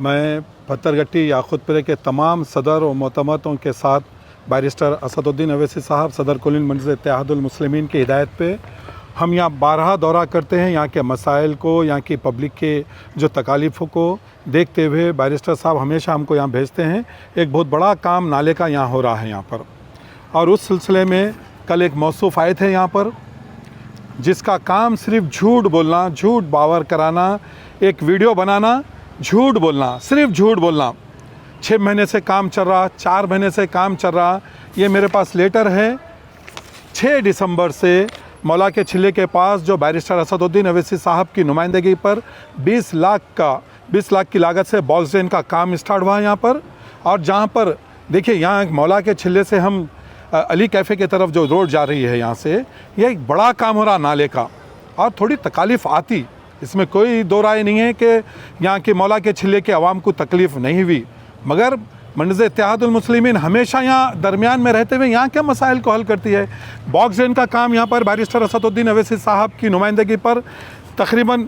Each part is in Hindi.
मैं पत्थरगट्टी याकूतपुरे के तमाम सदर और मोतमतों के साथ बैरिस्टर असदुद्दीन अवैसी साहब सदर कुलीन मजलिस इत्तेहादुल मुस्लिमीन की हिदायत पे हम यहाँ बारहा दौरा करते हैं। यहाँ के मसाइल को, यहाँ की पब्लिक के जो तकालीफ़ों को देखते हुए बैरिस्टर साहब हमेशा हमको यहाँ भेजते हैं। एक बहुत बड़ा काम नाले का यहाँ हो रहा है यहाँ पर, और उस सिलसिले में कल एक मौसूफ़ आए थे यहाँ पर, जिसका काम सिर्फ झूठ बोलना, झूठ बावर कराना, एक वीडियो बनाना, झूठ बोलना, सिर्फ झूठ बोलना। 6 महीने से काम चल रहा, 4 महीने से काम चल रहा। ये मेरे पास लेटर है 6 दिसंबर से मौला के छिल्ले के पास, जो बैरिस्टर असदुद्दीन अवैसी साहब की नुमाइंदगी पर 20 लाख की लागत से बॉक्स ड्रेन का काम स्टार्ट हुआ है यहाँ पर। और जहाँ पर देखिए, यहाँ मौला के छिल्ले से हम अली कैफ़े की तरफ जो रोड जा रही है, यहाँ से यह एक बड़ा काम हो रहा नाले का, और थोड़ी तकालीफ़ आती, इसमें कोई दो राय नहीं है कि यहाँ के मौला के छिल्ले के अवाम को तकलीफ़ नहीं हुई, मगर मजलिस इत्तेहादुल मुस्लिमीन हमेशा यहाँ दरमियान में रहते हुए यहाँ के मसाइल को हल करती है। बॉक्स ड्रेन का काम यहाँ पर बैरिस्टर असदुद्दीन अवैसी साहब की नुमाइंदगी पर तकरीबन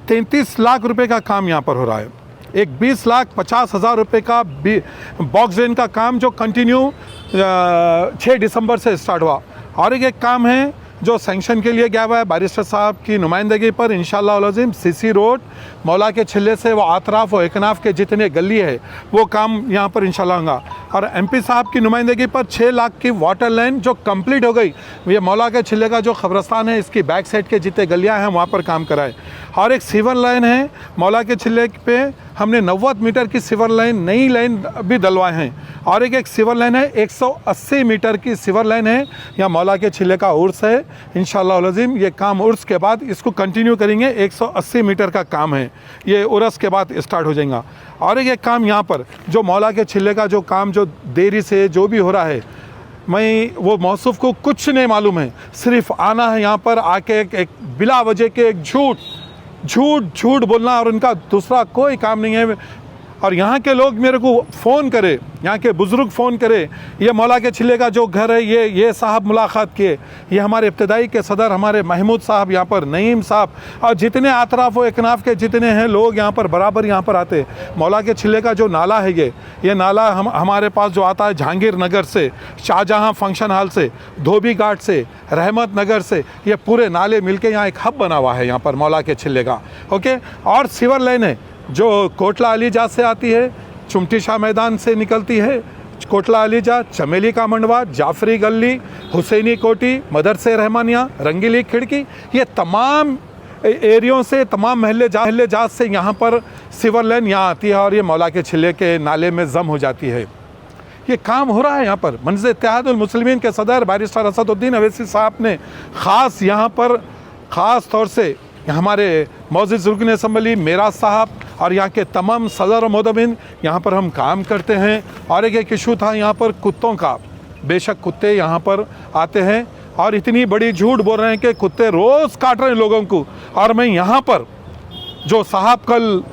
33 लाख रुपए का काम यहाँ पर हो रहा है। एक 20,50,000 रुपये का बॉक्स ड्रेन का काम जो कंटिन्यू 6 दिसंबर से स्टार्ट हुआ। और एक काम है जो सैंक्शन के लिए गया हुआ है बैरिस्टर साहब की नुमाइंदगी पर, इंशाअल्लाह अज़ीम सीसी रोड मौला के छिल्ले से वो आतराफ़ और एकनाफ के जितने गली है वो काम यहाँ पर इंशाअल्लाह होगा। और एमपी साहब की नुमाइंदगी पर 6 लाख की वाटर लाइन जो कंप्लीट हो गई, ये मौला के छिल्ले का जो कब्रस्तान है इसकी बैक साइड के जितने गलियाँ हैं वहाँ पर काम कराए। और एक सीवर लाइन है मौला के छिल्ले पे, हमने 90 मीटर की सीवर लाइन, नई लाइन भी डलवाए हैं। और एक सीवर लाइन है 180 मीटर की सीवर लाइन है। यहाँ मौला के छिल्ले का उर्स है, इंशाअल्लाह अज़ीम ये काम उर्स के बाद इसको कंटिन्यू करेंगे। 180 मीटर का काम है, ये उर्स के बाद स्टार्ट हो जाएगा। और एक काम यहाँ पर जो मौला के छिल्ले का जो काम जो देरी से जो भी हो रहा है, मैं वो मौसूफ़ को कुछ नहीं मालूम है, सिर्फ आना है यहाँ पर, आके एक बिला वजह के एक झूठ बोलना, और उनका दूसरा कोई काम नहीं है। और यहाँ के लोग मेरे को फ़ोन करे, यहाँ के बुज़ुर्ग फ़ोन करे, ये मौला के छिल्ले का जो घर है ये साहब मुलाकात किए, ये हमारे इब्तदाई के सदर हमारे महमूद साहब, यहाँ पर नईम साहब, और जितने आतराफ़ व एकनाफ के जितने हैं लोग यहाँ पर बराबर यहाँ पर आते। मौला के छिल्ले का जो नाला है ये नाला हमारे पास जो आता है जहांगीर नगर से, शाहजहाँ फंक्शन हॉल से, धोबी घाट से, रहमत नगर से, ये पूरे नाले मिलके यहाँ एक हब बना हुआ है यहाँ पर मौला के छिल्ले का। ओके। और सीवर लाइन है जो कोटला अलीजा से आती है, चुमटी शाह मैदान से निकलती है, कोटला अलीजा, चमेली का मंडवा, जाफरी गली, हुसैनी कोठी, मदरसे रहमानिया, रंगीली खिड़की, ये तमाम एरियों से, तमाम महल्ले जात से यहाँ पर सीवर लाइन यहाँ आती है, और ये मौला के छिल्ले के नाले में जम हो जाती है। ये काम हो रहा है यहाँ पर। मजलिस इत्तेहादुल मुस्लिमीन के सदर बैरिस्टर असदुद्दीन अवैसी साहब ने ख़ास यहाँ पर ख़ास तौर से हमारे मौजूद रुकन असम्बली मेरा साहब और यहाँ के तमाम सदर और मोदबिन यहाँ पर हम काम करते हैं। और एक इशू था यहाँ पर कुत्तों का, बेशक कुत्ते यहाँ पर आते हैं और इतनी बड़ी झूठ बोल रहे हैं कि कुत्ते रोज़ काट रहे हैं लोगों को। और मैं यहाँ पर जो साहब कल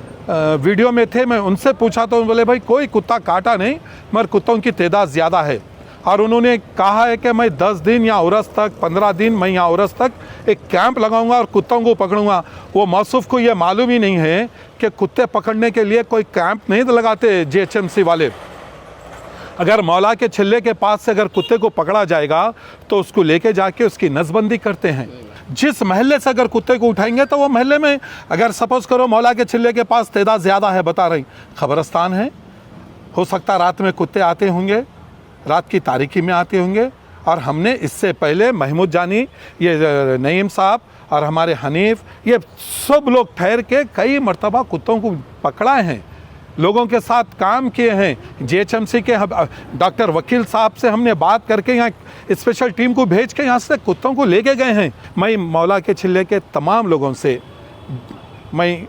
वीडियो में थे, मैं उनसे पूछा तो बोले भाई कोई कुत्ता काटा नहीं, मगर कुत्तों की तादाद ज़्यादा है। और उन्होंने कहा है कि मैं 10 दिन या उरस तक, 15 दिन मैं यहाँ उरस तक एक कैंप लगाऊंगा और कुत्तों को पकड़ूंगा। वो मौसूफ़ को ये मालूम ही नहीं है कि कुत्ते पकड़ने के लिए कोई कैंप नहीं लगाते जीएचएमसी वाले। अगर मौला के छिल्ले के पास से अगर कुत्ते को पकड़ा जाएगा तो उसको लेके जाके उसकी नसबंदी करते हैं। जिस महल्ले से अगर कुत्ते को उठाएंगे तो वो महल्ले में, अगर सपोज़ करो मौला के छिल्ले के पास तादाद ज़्यादा है, बता रही खबरस्तान है, हो सकता रात में कुत्ते आते होंगे, रात की तारीकी में आते होंगे। और हमने इससे पहले महमूद जानी, ये नईम साहब और हमारे हनीफ, ये सब लोग ठहर के कई मरतबा कुत्तों को पकड़ाए हैं, लोगों के साथ काम किए हैं। जीएचएमसी के डॉक्टर वकील साहब से हमने बात करके यहाँ स्पेशल टीम को भेज के यहाँ से कुत्तों को लेके गए हैं। मैं मौला के छिल्ले के तमाम लोगों से मैं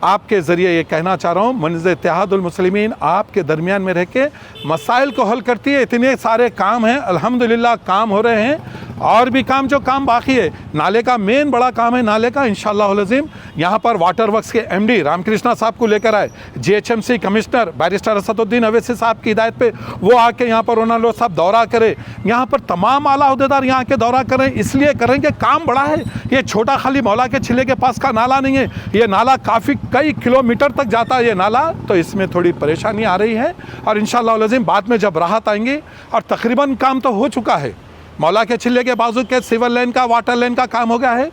आपके ज़रिए ये कहना चाह रहा हूँ, मजलिस इत्तेहादुल मुस्लिमीन आपके दरमियान में रह के मसाइल को हल करती है। इतने सारे काम हैं, अल्हम्दुलिल्लाह काम हो रहे हैं। और भी काम जो काम बाकी है, नाले का मेन बड़ा काम है नाले का, इंशाअल्लाह अज़ीम यहाँ पर वाटर वर्क्स के एमडी रामकृष्णा साहब को लेकर आए, GHMC commissioner barrister Asaduddin Owaisi साहब की हिदायत पे वो आके यहाँ पर उन्होंने साहब दौरा करे, यहाँ पर तमाम आला अहदेदार यहाँ के दौरा करें, इसलिए करें कि काम बड़ा है। ये छोटा खाली मौला के छिले के पास का नाला नहीं है, ये नाला काफ़ी कई किलोमीटर तक जाता है ये नाला, तो इसमें थोड़ी परेशानी आ रही है। और इंशाअल्लाह अज़ीम बाद में जब राहत आएंगी, और तकरीबन काम तो हो चुका है, मौला के छिले के बाजू के सिविल लाइन का वाटर लाइन का काम हो गया है,